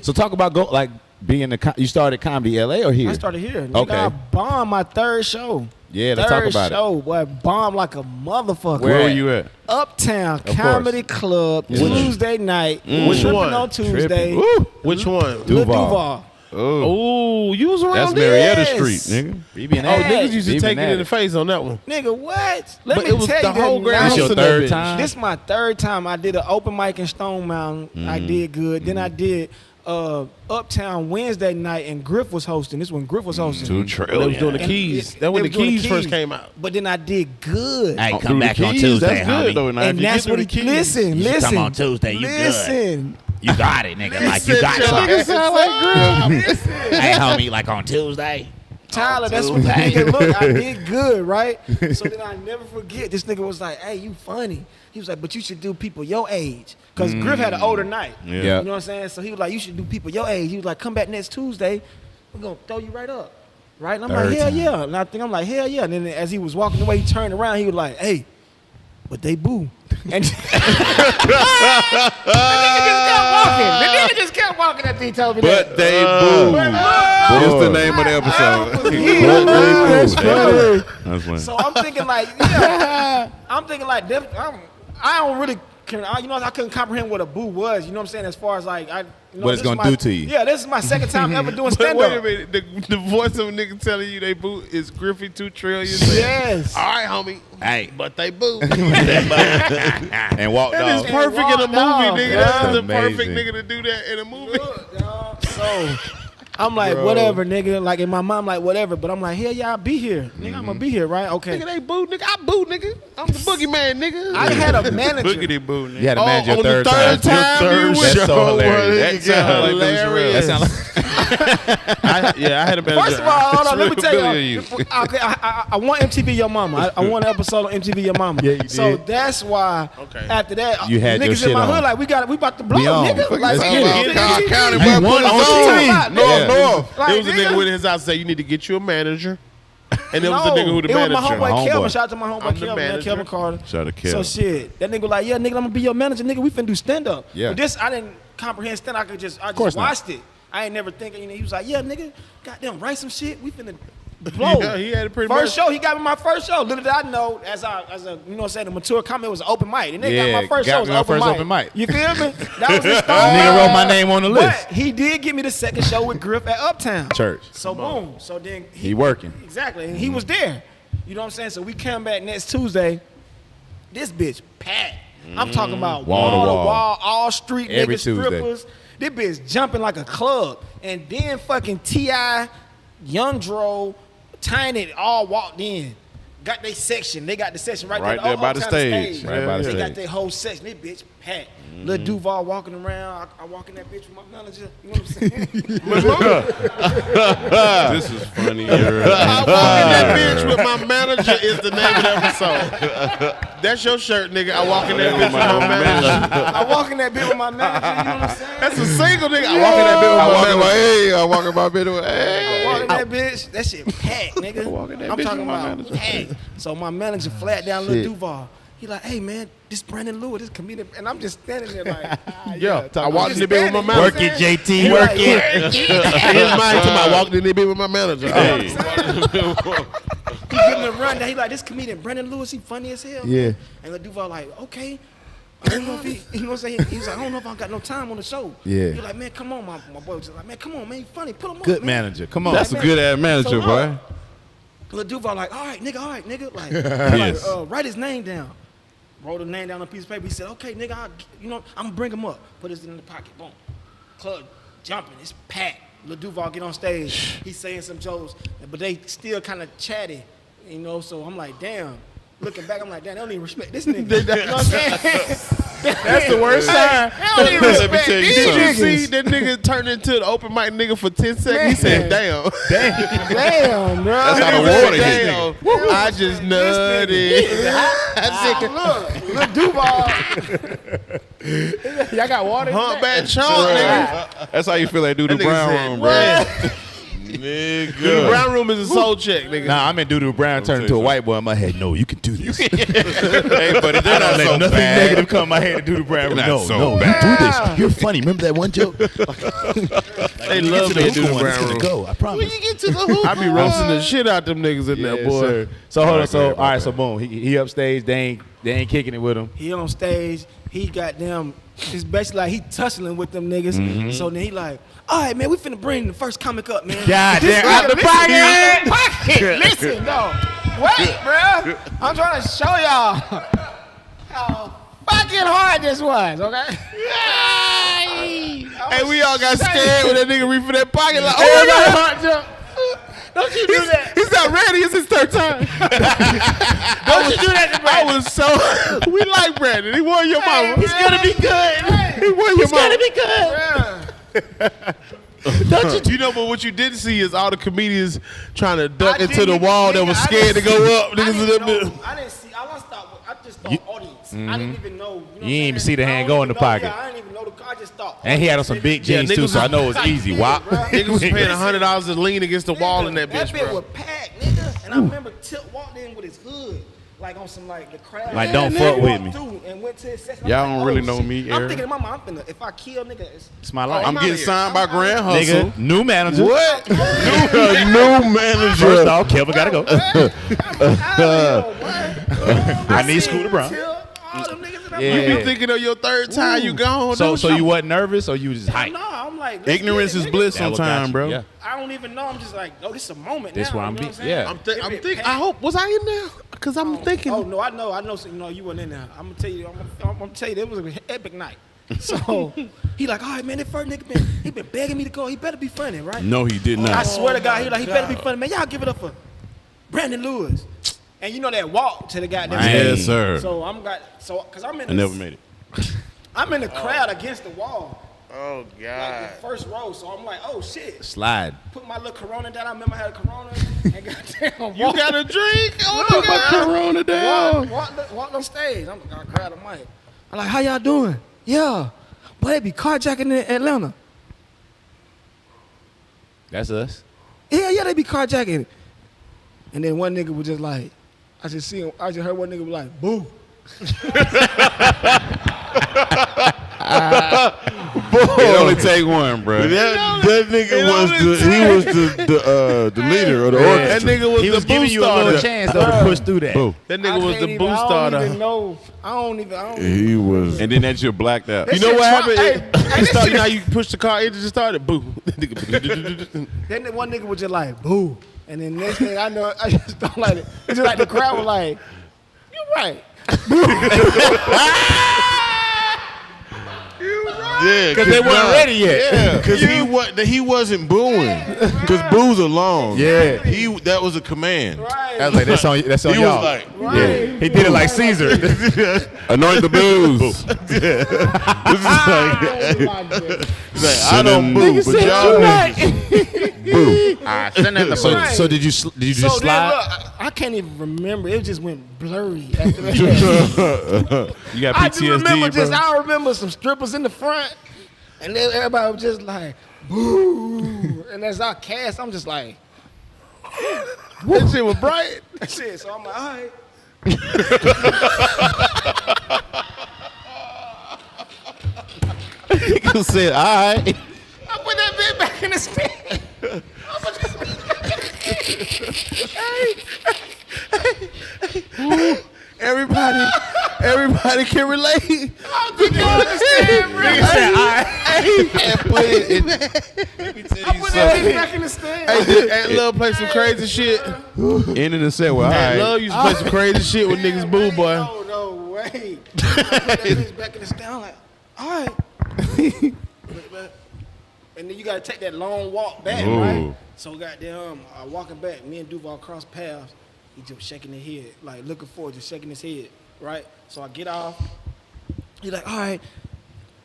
So talk about being you started comedy LA or here? I started here. Nigga, Okay. I bombed my third show. Yeah, let's talk about Third show, boy, bombed like a motherfucker. Where were you at? Uptown Comedy Club, Tuesday night. Which Tripping one? on Tuesday. Which one? Lil Duval. Oh, you was around That's there? Marietta Yes. Street, nigga. Niggas used to take it in the face on that one. Nigga, what? Let But me it was tell the you whole that ground. night. This your House in that third bitch. time? This is my third time. I did an open mic in Stone Mountain. I did good. Then I did Uptown Wednesday night, and Griff was hosting. This one Griff was hosting. They was doing the And keys. it- That when they the was doing keys first came out. But then I did good. Hey, Oh, come through back the on keys? Tuesday, That's good, homie. though. Now, if And you that's get what through he the keys, listen. You should Listen. come on Tuesday. You good. Listen. You got it, nigga. Like you got Nigga something. sound like Griff. Hey, homie, like on Tuesday. Tyler, that's what the Tuesday. nigga look. I did good, right? So then I never forget. This nigga was like, "Hey, you funny." He was like, "But you should do people your age." Because Griff had an older night. Yeah. You know what I'm saying? So he was like, "You should do people your age." He was like, "Come back next Tuesday. We're going to throw you right up." Right? And I'm Third like, "Hell time. yeah." And I'm like, "Hell yeah." And then as he was walking away, he turned around. He was like, "Hey, but they boo." And the nigga just kept walking after he told me that. But they boo. What's the name of the episode? That's funny. That's funny. So I'm thinking like, yeah, I'm thinking like, I don't really, I couldn't comprehend what a boo was. You know what I'm saying? As far as like, What it's gonna do to you. Yeah, this is my second time ever doing But stand wait a up. minute. The voice of a nigga telling you they boo is Griffey 2 trillion. Yes. All right, homie. Hey. But they boo. And walked That is off. perfect in a movie, off, nigga. yeah. That's the perfect Amazing. nigga to do that in a movie. So I'm like, whatever, nigga. Like in my mind, like whatever. But I'm like, hell yeah, I'll be here, nigga. I'm gonna be here, right? Okay. Nigga, they boo, nigga. I boo, nigga. I'm the boogeyman, nigga. I had a manager. Boogity boo. You had to manage your on third the third time, Your you third was That's so That hilarious. sound like hilarious. That sound like I had a manager. First of all, hold on, let me tell Billy you. of you. Okay, I want MTV Your Mama. I want an episode on MTV Your Mama. Yeah, you so did. that's why. Okay. After that, You had your niggas in shit my on. hood like we about to blow, We on. nigga. Like, Let's we get get it. MTV. County, You boy, won put on us TV. on. Yeah. North. Like, There was a nigga. nigga with his house say you need to get you a manager. And there was No, a nigga who the it was manager. my homeboy My Kelvin. homeboy. Shout out to my homeboy I'm the Kelvin, man, manager. Kelvin Carter. Shout out to Kelvin. So shit, that nigga was like, yeah, nigga, I'm gonna be your manager, nigga. We finna do stand up. Yeah. But this, I didn't comprehend stand up. I just course not. watched it. I ain't never thinking. He was like, yeah, nigga, goddamn, write some shit. We finna blow. Yeah, he had it pretty First much. show, he got me my first show. Little did I know, as a you know what I'm saying, the mature comment was an open mic. And they Yeah, got my first got show was me my open first mic. open mic. You feel me? That was the start. Nigga wrote my name on the list. But he did give me the second show with Griff at Uptown. Church. So boom. So then He working. Exactly. And he was there. You know what I'm saying? So we come back next Tuesday. This bitch packed. I'm talking about Wall to wall to wall. wall, all street Every niggas, Tuesday. strippers. This bitch jumping like a club. And then fucking T.I., Young Dro, Tiny all walked in. Got their section. They got the section right Right there. there by the Uptown stage. Right by the They stage. got their whole section. This bitch packed. Lil Duval walking around. I walk in that bitch with my manager. You know what I'm saying? This is funny. I walk in that bitch with my manager is the name of the episode. That's your shirt, nigga. I walk in that bitch with my manager. I walk in that bitch with my manager. You know what I'm saying? That's a single nigga. I walk in that bitch with my manager. Hey, I walk in my bed with hey. I walk in that bitch. That shit packed, nigga. walk in that I'm bitch talking with my about packed. So my manager flat down Lil Duval. He like, hey man, this Brandon Lewis, this comedian, and I'm just standing there like, Yeah, I I'm walked in just the bed with my standing, manager. you know Work it, JT. He Work like, it. In his mind, I walked in the bed with my manager. Hey. He giving me a rundown. He like, this comedian Brandon Lewis, he funny as hell. Yeah. And Lil Duval like, okay. I don't know if he, you know what I'm saying? He was like, I don't know if I got no time on the show. Yeah. He like, man, come on, my boy was just like, man, come on, man, you funny, put him on, Good man. manager. Come on. That's a good ass manager, So, boy. Lil Duval like, all right, nigga. Like, Yes. write his name down. Wrote his name down on a piece of paper. He said, okay, nigga, I'm gonna bring him up. Put his in the pocket. Boom. Club jumping. It's packed. Lil Duval get on stage. He's saying some jokes, but they still kind of chatty, you know. So I'm like, damn. Looking back, I'm like, damn, they don't even respect this nigga. You know what I'm saying? That's the worst sign. They don't even Let me respect tell you these something. niggas. See, that nigga turned into the open mic nigga for 10 seconds. He said, damn. Damn, bro. That's how the He said, water hit. damn. I just nutted. Look, Lil Duval. Y'all got water? Humpback chunk, nigga. That's how you feel like Doodle That nigga Brown said, room, bro. Nigga. Nigga. Brown room is a soul check, nigga. Nah, I'm in Doodoo Brown turn into a white boy in my head. No, you can do this. Hey, buddy, they're I not don't let so nothing bad. negative come in my head to Doodoo Brown. They're No, not so no, bad. you do this. You're funny. Remember that one joke? They love that Doodoo Brown room. Go. I promise. Get to the hoop. I be roasting the shit out them niggas in there, boy. Sir. So hold on. So Right, all right. So boom. He upstage. They ain't kicking it with him. He on stage. He goddamn. It's basically like he tussling with them niggas. So then he like, all right, man, we finna bring the first comic up, man. God This damn, nigga, out the listen, pocket. out the pocket. Listen, no. Wait, bruh. I'm trying to show y'all how fucking hard this was, okay? Hey, we all got scared when that nigga reached for that pocket. Like, Oh, oh, my God. don't you do that. He's not ready. It's his third time. Don't you do that to I Brandon. was so. We like Brandon. He won your mama. He's gonna be good. He won your mama. be good. Don't you know, but what you didn't see is all the comedians trying to duck I into the didn't wall even- that was nigga, I scared to didn't go up. I Niggas didn't in that know- bitch. I didn't see. I just thought audience. I didn't even know. You ain't even see the hand go in the pocket. Yeah, I didn't even know the. I just thought. And he had on some big Yeah, jeans too, niggas so I was- know it's easy. Wow. Niggas was paying $100 to lean against the wall in that bitch, That bitch bro. was packed, nigga. And I remember Tip walked in with his hood, like on some like the crowd. Like, don't He fuck with walked me. through and went to his session. Y'all I'm don't like, really oh, know shit. me, I'm Eric. thinking in my mind, I'm finna, if I kill nigga, It's my life. I'm getting signed by Grand Hustle. Nigga, new manager. What? New manager. First off, Kelvin gotta go. I need Scooter Brown. All them niggas in that Yeah. You be thinking of your third time you gone. So don't so you wasn't nervous or you was just Hell hyped? no, I'm like, let's Ignorance get is it, nigga. bliss That what got sometimes, you, bro. yeah. I don't even know. I'm just like, no, this is a moment This now. where I'm you know be- what I'm saying? yeah. I'm It thinking. packed. I hope was I in there? Because I'm thinking. Oh no, I know. So, you wasn't in there. I'm gonna tell you. I'm gonna tell you. It was an epic night. So he like, all right, man. That first nigga he been begging me to go. He better be funny, right? No, he did I not. swear to God, he better be funny, man. Y'all give it up for Brandon Lewis. And you know that walk to the goddamn Yes, stage. sir. So cause I'm in. I never made it. I'm in the crowd against the wall, Oh like God. the first row. So I'm like, oh shit. Slide. Put my little Corona down. I remember I had a Corona. And goddamn, You got a drink? Oh Look, my God. Corona down. walk on stage. I'm gonna grab the mic. I'm like, how y'all doing? Yeah. Boy, they be carjacking in Atlanta. That's us. Yeah, they be carjacking. And then one nigga was just like, I just heard one nigga was like, boo. It only take one, bro. That nigga was the leader of the That orchestra. nigga was He the was giving boost you a little starter. chance though to push through that. Boo. That nigga was the boost I don't starter. even know. I don't even. He was. And then that shit blacked out. You know what happened? Hey, It started, you know how you push the car, it just started. Boo. Then the one nigga was just like, boo. And then next thing I know, I just don't like it. It's just like the crowd was like, you right. Yeah, Because they weren't ready yet. Yeah, because he wasn't booing. Because boos are long. Yeah. That was a command. Right. I was like, that's on He y'all. was like, Yeah. He did it like Caesar. anoint the boos. He's like, I don't boo, but y'all boo. So did you just So slide? then, look, I can't even remember. It just went blurry after that. You got I just remember PTSD, bro. I remember some strippers in the front, and then everybody was just like, boo. And as I cast, I'm just like, That shit was bright. that's it. So I'm like, all right. You said, all right. I put that bit back in the stand. Everybody can relate. I put that bit back in the stand. Hey, Love play some crazy shit. Ending the set with, all Hey, right. Love used to play some crazy shit with niggas boo, boy. No way. I put that bitch back in the stand. I'm like, all right. And then you gotta take that long walk back, Ooh. right? So goddamn, walking back, me and Duval crossed paths. He just shaking his head, like looking forward, just shaking his head, right? So I get off. He like, all right.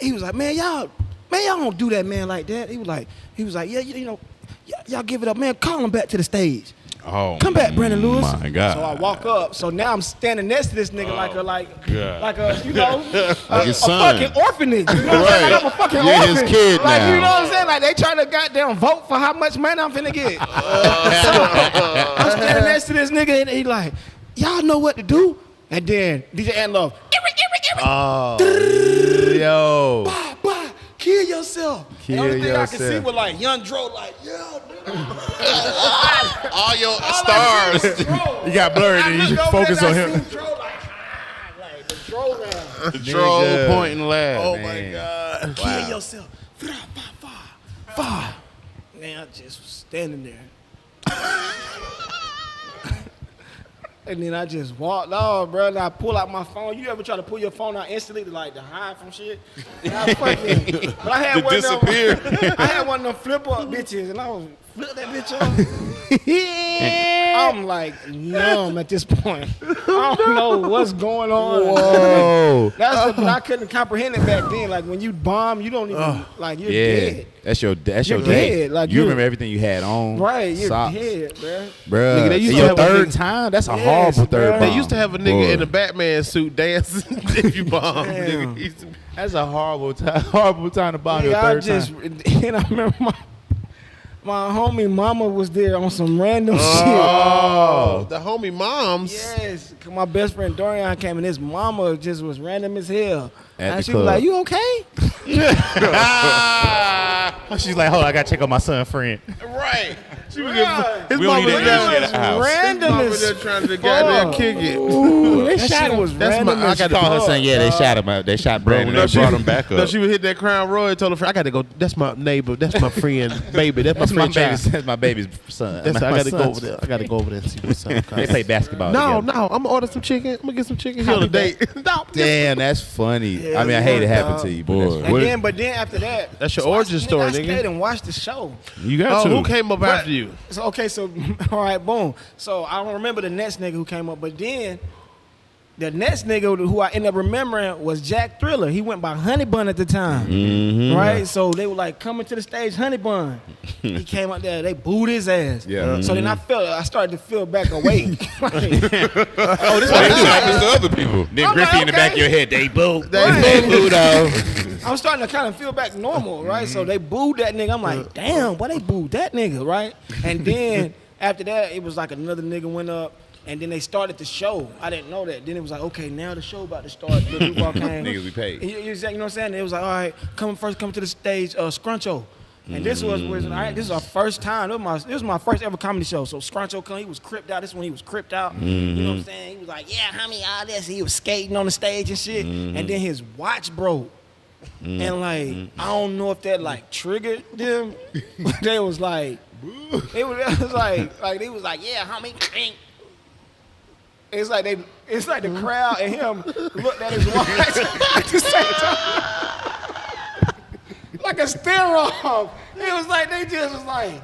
He was like, man, y'all don't do that, man, like that. He was like, yeah, you know, y'all give it up, man. Call him back to the stage. Oh, Come back, Brandon Lewis. my God. So I walk up. So now I'm standing next to this nigga like a, you know, Like his a son. fucking orphanage. You know what I'm saying? Like I'm a fucking You're his orphan. kid like, now. you know what I'm saying? like they trying to goddamn vote for how much money I'm finna get. I'm standing next to this nigga and he like, y'all know what to do? And then DJ Anlove, Yo. bah, kill yourself. Kill the only thing I yourself. can see was like Young Dro, like, yeah, All your stars. You got blurred and you focus on him. Dro, like the Dro round. The troll Nigga. point and laugh. Oh my God. Kill yourself. Fa. Man, I just was standing there. And then I just walked off, bro. And I pull out my phone. You ever try to pull your phone out instantly to like to hide from shit? And I fucking, but I had one of them. I had one of them flip up bitches, and I was flip that bitch up. I'm like numb at this point. I don't know what's going on. Whoa. But I couldn't comprehend it back then. Like when you bomb, you don't even like you're dead. That's your You're day. dead. Like you remember everything you had on. Right, you're socks. dead, man. Bruh. Nigga, they used to your have a third nigga- time? That's a Yes, horrible third bruh. bomb. They used to have a nigga Boy. in a Batman suit dancing if you bombed. Damn. Nigga. He used to- That's a horrible time. Horrible time to bomb your Nigga, third time. and I remember my homie mama was there on some random Oh, the homie moms. shit. Yes, 'cause my best friend Dorian came and his mama just was random as hell. At And the she was club. like, "You okay?" She's like, hold on, I gotta check on my son friend. Right. She was Bruh. his We don't mama need was that there. shit at the house. Random Mama as there trying to goddamn fuck. kick it. Ooh, that shot shit him. was That's random my- I as gotta fuck, Call her saying, yeah, they dog. shot him. They shot Bro, Brandon. when they brought him back No, up. she would hit that Crown Royal. Told her friend, I got to go. That's my neighbor. That's my friend, baby. That's my That's my friend. baby's, child. that's my baby's son. That's, I My got to go son's- over there. I got to go over there and see what's up. They play basketball No, together. I'm gonna order some chicken. I'm gonna get some chicken. He on a date. No, Damn, that's funny. Yeah, I mean, I hate it yeah, happened dog. to you, but Boy. that's And but then after that, That's your so origin story, I nigga. stayed and watched the show. You got Oh, to. who came up after you? So okay, so all right, boom. So I don't remember the next nigga who came up, but then the next nigga who I ended up remembering was Jack Thriller. He went by Honey Bun at the time, right? So they were like coming to the stage, Honey Bun. He came up there, they booed his ass. Yeah. So then I started to feel back awake. Like, Oh, this what happens to other people. Then I'm Griffey like, in the back of okay. your head, they boo. Right. Boo, though. I was starting to kind of feel back normal, right? So they booed that nigga. I'm like, damn, why they booed that nigga, right? And then after that, it was like another nigga went up, and then they started the show. I didn't know that. Then it was like, okay, now the show about to start. Lil Duval came. Niggas we paid. You know what I'm saying? It was like, all right, come to the stage, Scruncho. And this was all right, this is our first time. This was my first ever comedy show. So Scruncho come, he was cripped out. This one he was cripped out. You know what I'm saying? He was like, yeah, homie, all this. He was skating on the stage and shit. And then his watch broke. And like, I don't know if that like triggered them, but they was like, it was like they was like, yeah, homie. It's like the crowd and him looked at his watch at the same time. Like a stare off. It was like they just was like,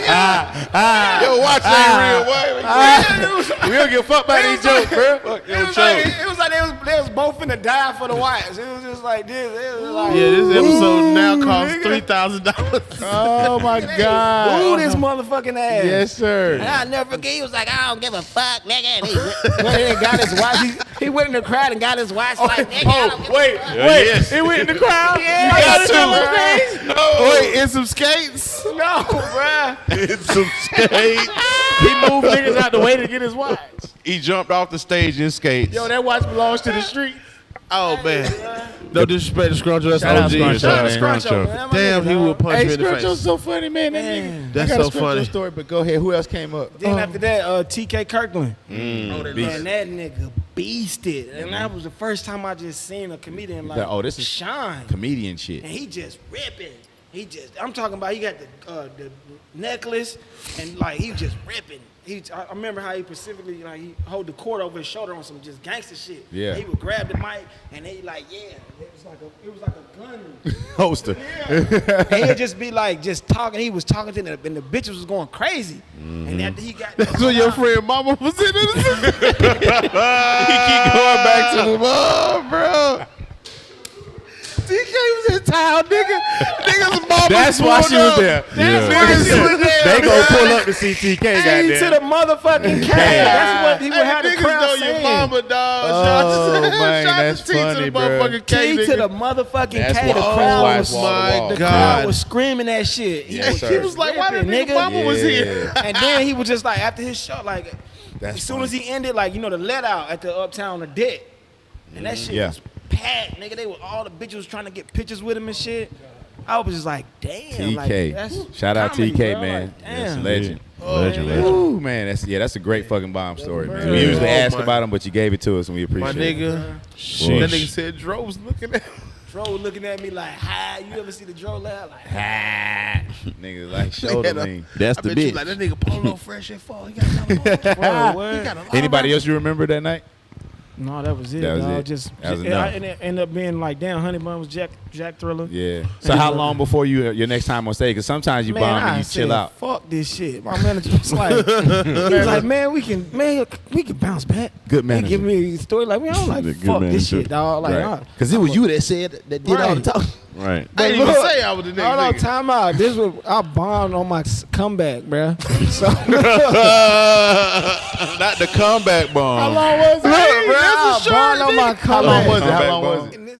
Yo, watch that real way. We don't give a fuck about these jokes, bro. it was like they was both finna die for the watch. It was just like this. It was like, Yeah, this episode now ooh, costs nigga. $3,000. Oh my Ooh, God. this motherfucking ass. Yes, sir. And I'll never forget. He was like, I don't give a fuck, nigga. And he went in and got his watch. He went in the crowd and got his watch. Like, nigga, I don't give a Wait, fuck. wait. He went in the crowd? Yeah, You got I to. got Wait, in some skates? No, bruh. It's some skate. He moved niggas out the way to get his watch. He jumped off the stage in skates. Yo, that watch belongs to the street. Oh, man. No disrespect to Scruncho. That's Shout out OG. Scruncho, Shout out man. to Scruncho, man. That my Damn, nigga, he dog. would punch Hey, me in the Scruncho's face. so funny, man. Man. That's I got so a Scruncho funny. story, but go ahead. Who else came up? Then after that, TK Kirkland. Beast. Man, that nigga beasted. And that was the first time I just seen a comedian like Oh, this is shine. comedian shit. And he just ripping. I'm talking about, he got the necklace, and like he just ripping. I remember how he specifically, like, he hold the cord over his shoulder on some just gangster shit. Yeah. And he would grab the mic, and he like, yeah, it was like a gun. Holster. And he'd just be like, just talking. He was talking to them, and the bitches was going crazy. And after he got, That's when your friend mama was in it. He keep going back to the mom, bro. TK was in town, nigga. Niggas mama That's why she was there. They gonna pull up the CTK, Hey, goddamn. to the motherfucking K. That's what he would have the niggas crowd know your saying. mama, dog. Oh, man, Shout that's to T to funny, the bro. motherfucking K, T to nigga. the motherfucking That's K. The why- crowd why was it's wall to wall. My the God. crowd was screaming that shit. Yes, He sir. was like, why the Ripping, nigga mama was here? And then he was just like, after his show, like, That's as soon as he ended, like, you know, the let out at the Uptown, the deck. And that shit Yeah. was packed, nigga. They were, all the bitches was trying to get pictures with him and shit. I was just like, damn. Like, TK. that's Shout out comedy, TK, bro. man. Like, That's a damn. legend. Legend. Ooh, man, that's a great fucking bomb story, man. We Yeah. usually Oh, ask my- about him, but you gave it to us, and we My appreciate it. nigga. Sheesh. That nigga said Dro was looking at him. Dro looking at me like, hi, you ever see the Dro laugh? Like, Ah, nigga, like shoulder lean. That's I the bet you bitch. like that nigga Polo fresh and fall. He got a lot bro, what? Anybody else you remember that night? No, that was it. That was dog. it. Just, That was and enough. it ended up being like, damn, Honey Bun was Jack Thriller. Yeah. So how long before your next time on stage? Because sometimes you Man, bomb and I you chill said, out. fuck this shit. My manager was like, he was like, man, we can bounce back. Good He manager. give me a story like, man, I'm like, Good fuck this manager. shit, dog. Like, Right. Because it was you that said that did all the talking. Right. I didn't even look, say I was the nigga. Hold on, nigga. time out. This was I bombed on my comeback, bruh. So Not the comeback bomb. how long was it, Hey, bro? that's a I shirt, bombed on my nigga. comeback. How long was it? How Comeback long bomb. was it? And this